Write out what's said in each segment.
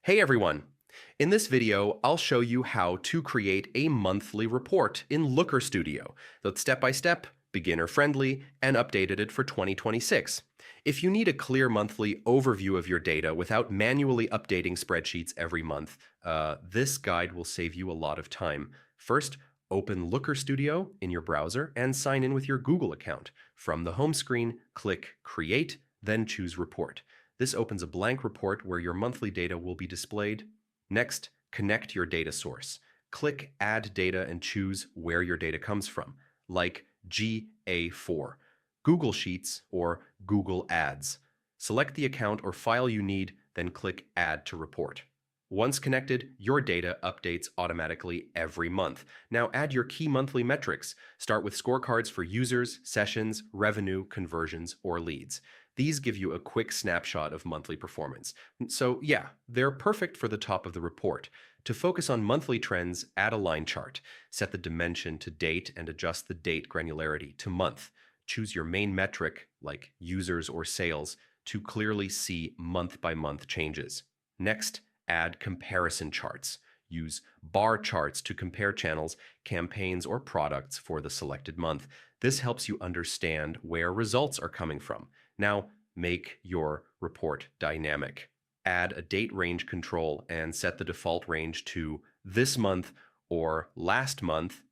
Hey everyone! In this video, I'll show you how to create a monthly report in Looker Studio that's step-by-step, beginner-friendly, and updated for 2026. If you need a clear monthly overview of your data without manually updating spreadsheets every month, this guide will save you a lot of time. First, open Looker Studio in your browser and sign in with your Google account. From the home screen, click Create, then choose Report. This opens a blank report where your monthly data will be displayed. Next, connect your data source. Click Add Data and choose where your data comes from, like GA4, Google Sheets, or Google Ads. Select the account or file you need, then click Add to Report. Once connected, your data updates automatically every month. Now add your key monthly metrics. Start with scorecards for users, sessions, revenue, conversions, or leads. These give you a quick snapshot of monthly performance. So yeah, they're perfect for the top of the report. To focus on monthly trends, add a line chart. Set the dimension to date and adjust the date granularity to month. Choose your main metric, like users or sales, to clearly see month-by-month changes. Next, add comparison charts. Use bar charts to compare channels, campaigns, or products for the selected month. This helps you understand where results are coming from. Now, make your report dynamic. Add a date range control and set the default range to this month or last month.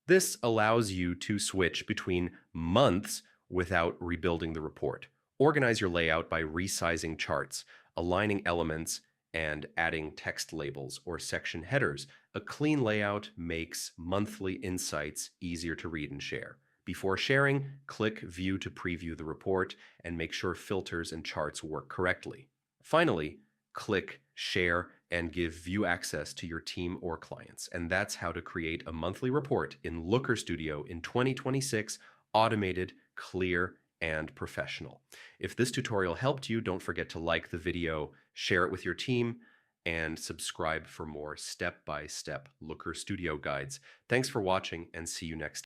This allows you to switch between months without rebuilding the report. Organize your layout by resizing charts, aligning elements, and adding text labels or section headers. A clean layout makes monthly insights easier to read and share. Before sharing, click View to preview the report and make sure filters and charts work correctly. Finally, click Share and give view access to your team or clients. And that's how to create a monthly report in Looker Studio in 2026, automated, clear, and professional. If this tutorial helped you, don't forget to like the video, share it with your team, and subscribe for more step-by-step Looker Studio guides. Thanks for watching and see you next time.